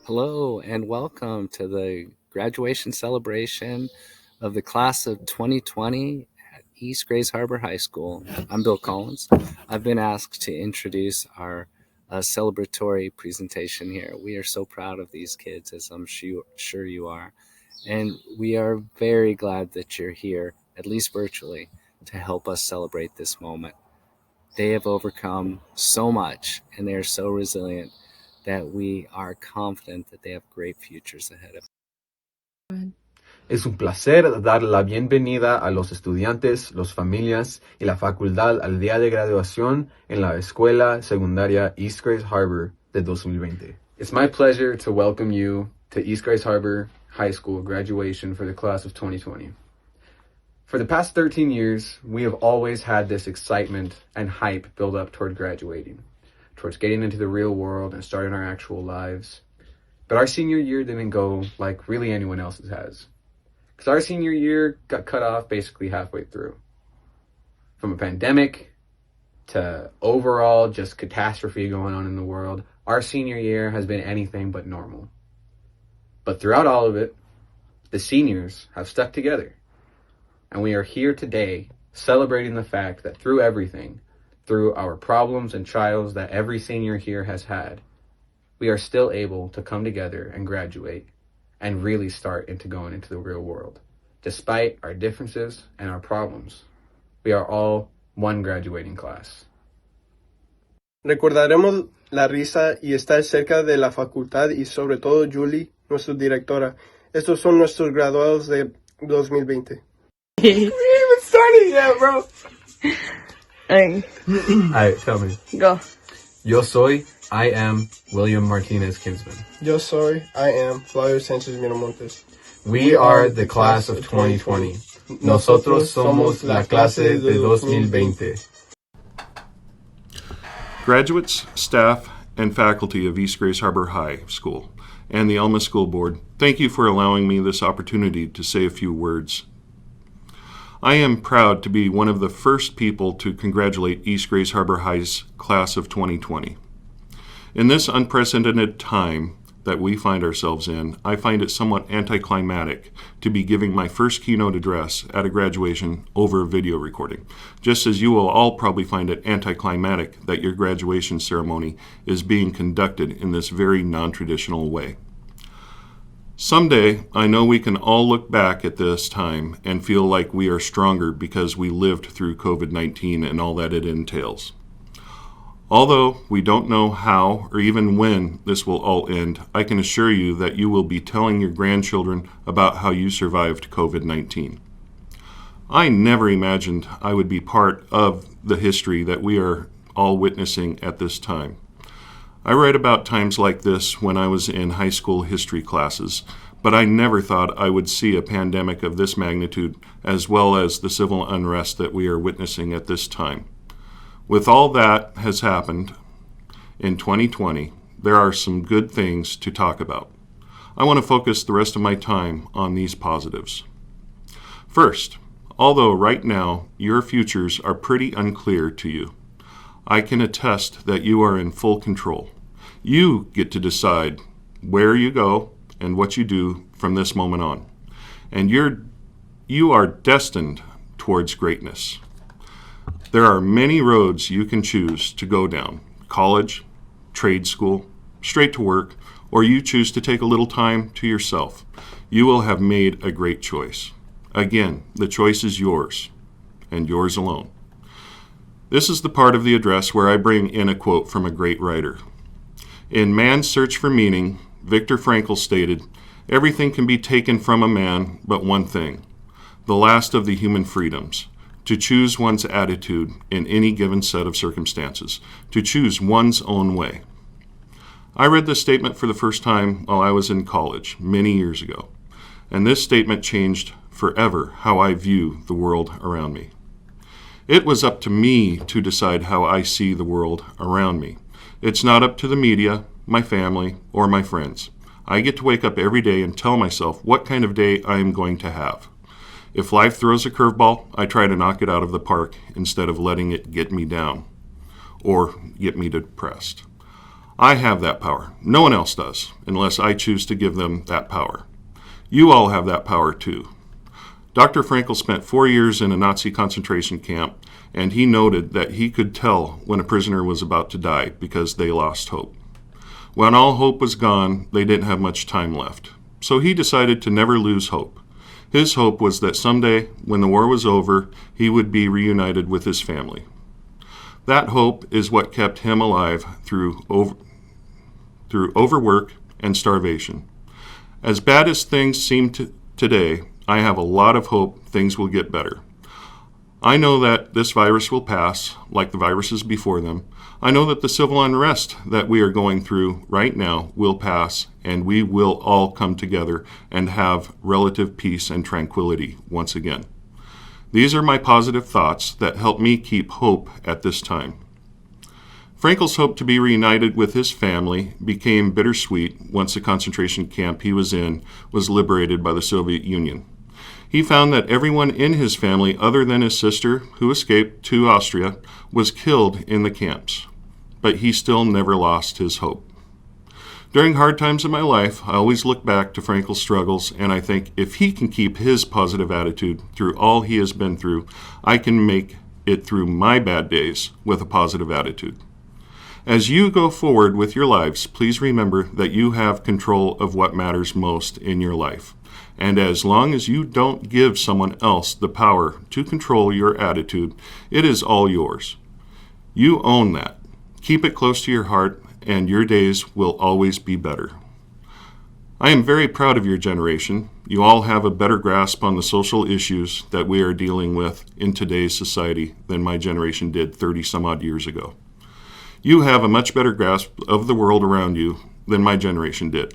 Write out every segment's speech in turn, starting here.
Hello and welcome to the graduation celebration of the class of 2020 at East Grays Harbor High School. I'm Bill Collins. I've been asked to introduce our celebratory presentation here. We are so proud of these kids, as I'm sure you are. And we are very glad that you're here, at least virtually, to help us celebrate this moment. They have overcome so much and they are so resilient that we are confident that they have great futures ahead of them. Es un placer dar la bienvenida a los estudiantes, las familias y la facultad al día de graduación en la Escuela Secundaria East Grays Harbor de 2020. It's my pleasure to welcome you to East Grays Harbor High School graduation for the class of 2020. For the past 13 years, we have always had this excitement and hype build up toward graduating, towards getting into the real world and starting our actual lives. But our senior year didn't go like really anyone else's has. Because our senior year got cut off basically halfway through. From a pandemic to overall just catastrophe going on in the world, our senior year has been anything but normal. But throughout all of it, the seniors have stuck together. And we are here today celebrating the fact that through everything, through our problems and trials that every senior here has had, we are still able to come together and graduate and really start into going into the real world. Despite our differences and our problems, we are all one graduating class. Recordaremos la risa y estar cerca de la facultad y sobre todo Willy, nuestra directora. Estos son nuestros graduados de 2020. We ain't even started yet, bro. Alright, tell me. Go. Yo soy, I am William Martinez-Kinsman. Yo soy, I am Flavio Sanchez Miramontes. We are the class of 2020. Nosotros somos la clase de 2020. Graduates, staff, and faculty of East Grays Harbor High School and the Alma School Board, thank you for allowing me this opportunity to say a few words. I am proud to be one of the first people to congratulate East Grays Harbor High's class of 2020. In this unprecedented time that we find ourselves in, I find it somewhat anticlimactic to be giving my first keynote address at a graduation over a video recording, just as you will all probably find it anticlimactic that your graduation ceremony is being conducted in this very non-traditional way. Someday, I know we can all look back at this time and feel like we are stronger because we lived through COVID-19 and all that it entails. Although we don't know how or even when this will all end, I can assure you that you will be telling your grandchildren about how you survived COVID-19. I never imagined I would be part of the history that we are all witnessing at this time. I write about times like this when I was in high school history classes, but I never thought I would see a pandemic of this magnitude as well as the civil unrest that we are witnessing at this time. With all that has happened in 2020, there are some good things to talk about. I want to focus the rest of my time on these positives. First, although right now your futures are pretty unclear to you, I can attest that you are in full control. You get to decide where you go and what you do from this moment on. And you are destined towards greatness. There are many roads you can choose to go down: college, trade school, straight to work, or you choose to take a little time to yourself. You will have made a great choice. Again, the choice is yours, and yours alone. This is the part of the address where I bring in a quote from a great writer. In Man's Search for Meaning, Viktor Frankl stated, "Everything can be taken from a man but one thing, the last of the human freedoms, to choose one's attitude in any given set of circumstances, to choose one's own way." I read this statement for the first time while I was in college many years ago, and this statement changed forever how I view the world around me. It was up to me to decide how I see the world around me. It's not up to the media, my family, or my friends. I get to wake up every day and tell myself what kind of day I am going to have. If life throws a curveball, I try to knock it out of the park instead of letting it get me down or get me depressed. I have that power. No one else does, unless I choose to give them that power. You all have that power too. Dr. Frankl spent 4 years in a Nazi concentration camp, and he noted that he could tell when a prisoner was about to die because they lost hope. When all hope was gone, they didn't have much time left. So he decided to never lose hope. His hope was that someday, when the war was over, he would be reunited with his family. That hope is what kept him alive through overwork and starvation. As bad as things seem today, I have a lot of hope things will get better. I know that this virus will pass, like the viruses before them. I know that the civil unrest that we are going through right now will pass, and we will all come together and have relative peace and tranquility once again. These are my positive thoughts that help me keep hope at this time. Frankl's hope to be reunited with his family became bittersweet once the concentration camp he was in was liberated by the Soviet Union. He found that everyone in his family, other than his sister, who escaped to Austria, was killed in the camps. But he still never lost his hope. During hard times in my life, I always look back to Frankl's struggles, and I think if he can keep his positive attitude through all he has been through, I can make it through my bad days with a positive attitude. As you go forward with your lives, please remember that you have control of what matters most in your life. And as long as you don't give someone else the power to control your attitude, it is all yours. You own that. Keep it close to your heart, and your days will always be better. I am very proud of your generation. You all have a better grasp on the social issues that we are dealing with in today's society than my generation did 30 some odd years ago. You have a much better grasp of the world around you than my generation did.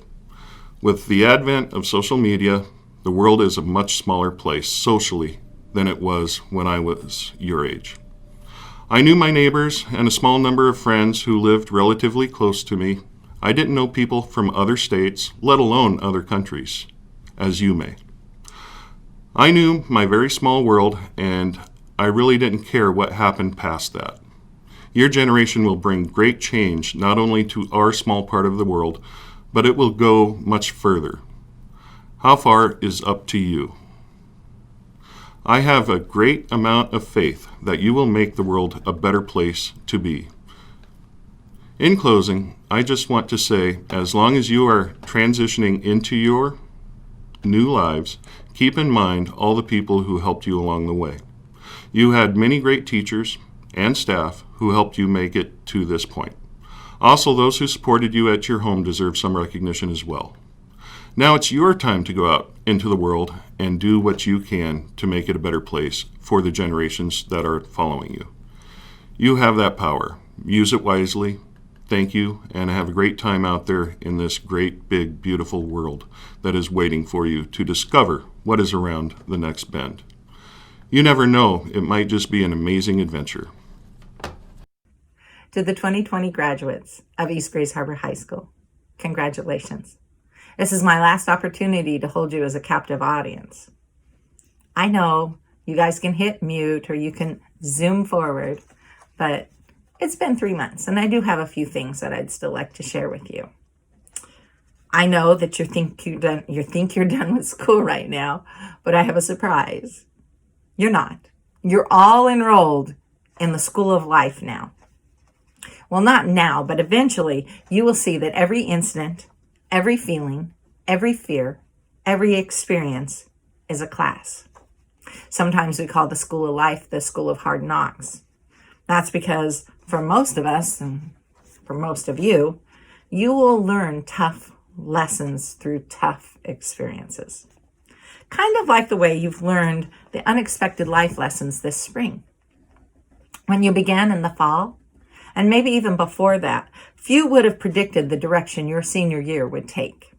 With the advent of social media, the world is a much smaller place socially than it was when I was your age. I knew my neighbors and a small number of friends who lived relatively close to me. I didn't know people from other states, let alone other countries, as you may. I knew my very small world, and I really didn't care what happened past that. Your generation will bring great change not only to our small part of the world, but it will go much further. How far is up to you. I have a great amount of faith that you will make the world a better place to be. In closing, I just want to say, as long as you are transitioning into your new lives, keep in mind all the people who helped you along the way. You had many great teachers and staff who helped you make it to this point. Also, those who supported you at your home deserve some recognition as well. Now it's your time to go out into the world and do what you can to make it a better place for the generations that are following you. You have that power. Use it wisely. Thank you, and have a great time out there in this great, big, beautiful world that is waiting for you to discover what is around the next bend. You never know, it might just be an amazing adventure. To the 2020 graduates of East Grays Harbor High School, congratulations. This is my last opportunity to hold you as a captive audience. I know you guys can hit mute or you can zoom forward, but it's been 3 months and I do have a few things that I'd still like to share with you. I know that you think you're done with school right now, but I have a surprise. You're not. You're all enrolled in the School of Life now. Well, not now, but eventually you will see that every incident, every feeling, every fear, every experience is a class. Sometimes we call the School of Life the School of Hard Knocks. That's because for most of us, and for most of you, you will learn tough lessons through tough experiences. Kind of like the way you've learned the unexpected life lessons this spring. When you began in the fall, and maybe even before that, few would have predicted the direction your senior year would take.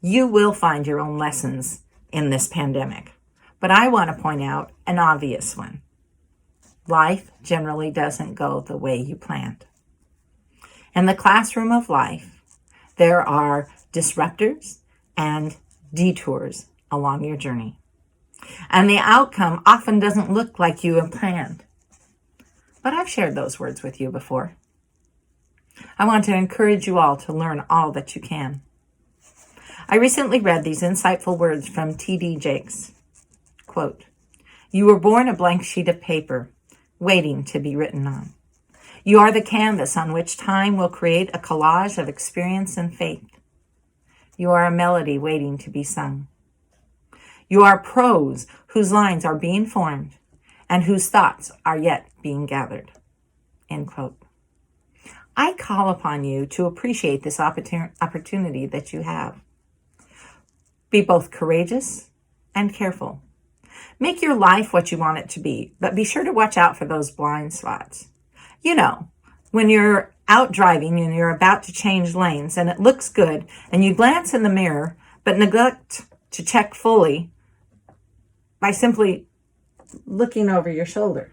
You will find your own lessons in this pandemic, but I want to point out an obvious one. Life generally doesn't go the way you planned. In the classroom of life, there are disruptors and detours along your journey. And the outcome often doesn't look like you have planned. But I've shared those words with you before. I want to encourage you all to learn all that you can. I recently read these insightful words from T.D. Jakes. Quote, "You were born a blank sheet of paper, waiting to be written on. You are the canvas on which time will create a collage of experience and faith. You are a melody waiting to be sung. You are prose whose lines are being formed and whose thoughts are yet being gathered." End quote. I call upon you to appreciate this opportunity that you have. Be both courageous and careful. Make your life what you want it to be, but be sure to watch out for those blind spots. You know, when you're out driving and you're about to change lanes and it looks good and you glance in the mirror but neglect to check fully by simply looking over your shoulder.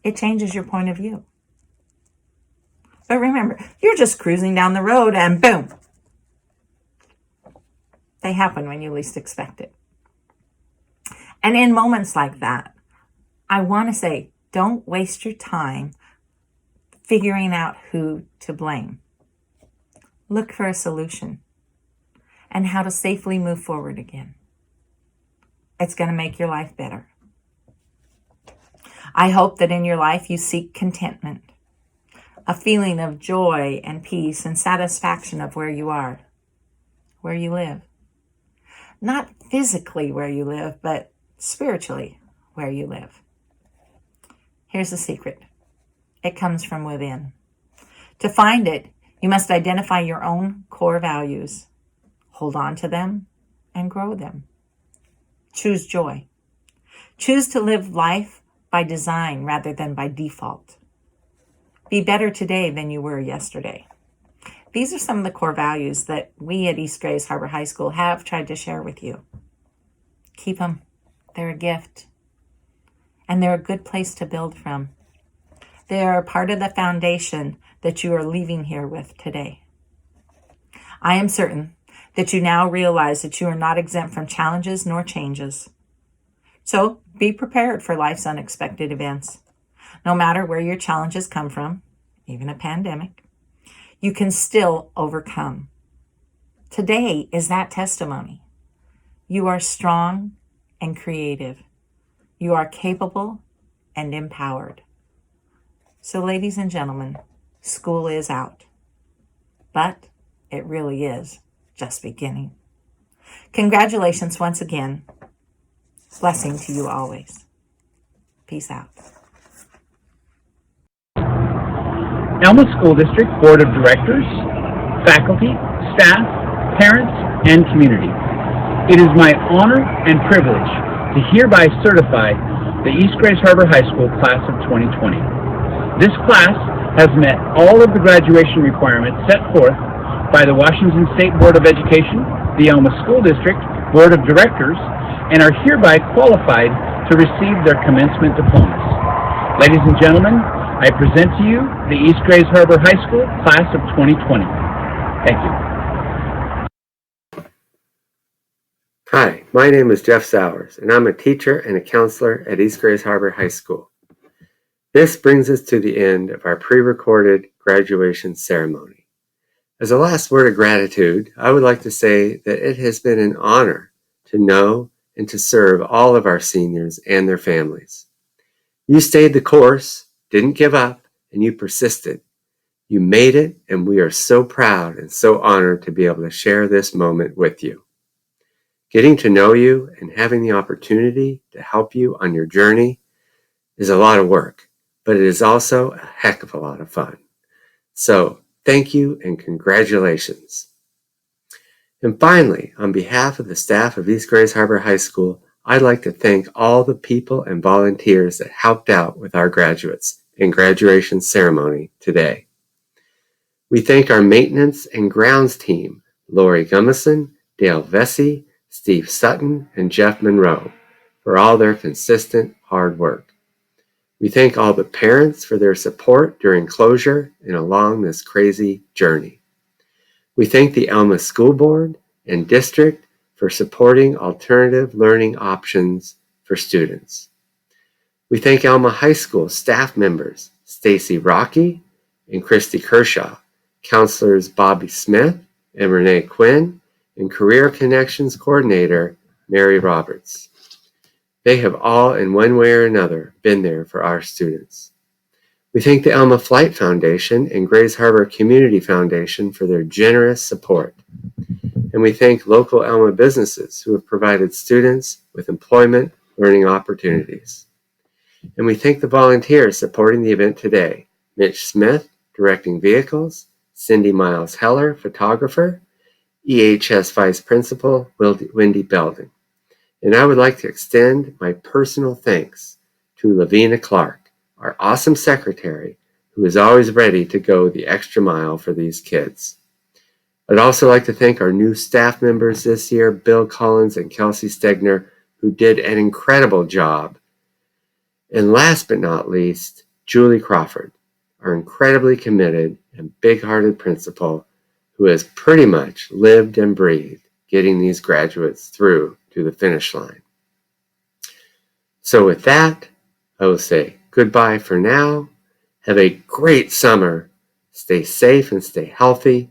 It changes your point of view. But remember, you're just cruising down the road and boom. They happen when you least expect it. And in moments like that, I want to say, don't waste your time figuring out who to blame. Look for a solution and how to safely move forward again. It's going to make your life better. I hope that in your life you seek contentment, a feeling of joy and peace and satisfaction of where you are, where you live. Not physically where you live, but spiritually where you live. Here's the secret. It comes from within. To find it, you must identify your own core values, hold on to them, and grow them. Choose joy. Choose to live life by design rather than by default. Be better today than you were yesterday. These are some of the core values that we at East Grays Harbor High School have tried to share with you. Keep them. They're a gift. And they're a good place to build from. They are part of the foundation that you are leaving here with today. I am certain that you now realize that you are not exempt from challenges nor changes. So be prepared for life's unexpected events. No matter where your challenges come from, even a pandemic, you can still overcome. Today is that testimony. You are strong and creative. You are capable and empowered. So, ladies and gentlemen, school is out. But it really is just beginning. Congratulations once again. Blessing to you always. Peace out. Elma School District Board of Directors, faculty, staff, parents, and community. It is my honor and privilege to hereby certify the East Grays Harbor High School Class of 2020. This class has met all of the graduation requirements set forth by the Washington State Board of Education, the Alma School District Board of Directors, and are hereby qualified to receive their commencement diplomas. Ladies and gentlemen, I present to you the East Grays Harbor High School class of 2020. Thank you. Hi, my name is Jeff Sowers, and I'm a teacher and a counselor at East Grays Harbor High School. This brings us to the end of our pre-recorded graduation ceremony. As a last word of gratitude, I would like to say that it has been an honor to know and to serve all of our seniors and their families. You stayed the course, didn't give up, and you persisted. You made it, and we are so proud and so honored to be able to share this moment with you. Getting to know you and having the opportunity to help you on your journey is a lot of work, but it is also a heck of a lot of fun. So thank you and congratulations. And finally, on behalf of the staff of East Grays Harbor High School, I'd like to thank all the people and volunteers that helped out with our graduates in graduation ceremony today. We thank our maintenance and grounds team, Lori Gummison, Dale Vesey, Steve Sutton, and Jeff Monroe, for all their consistent hard work. We thank all the parents for their support during closure and along this crazy journey. We thank the Alma School Board and District for supporting alternative learning options for students. We thank Alma High School staff members Stacy Rocky and Christy Kershaw, counselors Bobby Smith and Renee Quinn, and Career Connections Coordinator Mary Roberts. They have all, in one way or another, been there for our students. We thank the Alma Flight Foundation and Grays Harbor Community Foundation for their generous support. And we thank local Alma businesses who have provided students with employment learning opportunities. And we thank the volunteers supporting the event today, Mitch Smith, directing vehicles, Cindy Miles Heller, photographer, EHS Vice Principal Wendy Belden. And I would like to extend my personal thanks to Lavina Clark, our awesome secretary, who is always ready to go the extra mile for these kids. I'd also like to thank our new staff members this year, Bill Collins and Kelsey Stegner, who did an incredible job. And last but not least, Julie Crawford, our incredibly committed and big-hearted principal, who has pretty much lived and breathed getting these graduates through to the finish line. So with that, I will say goodbye for now. Have a great summer. Stay safe and stay healthy.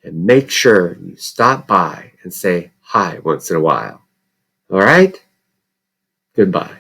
And make sure you stop by and say hi once in a while. All right? Goodbye.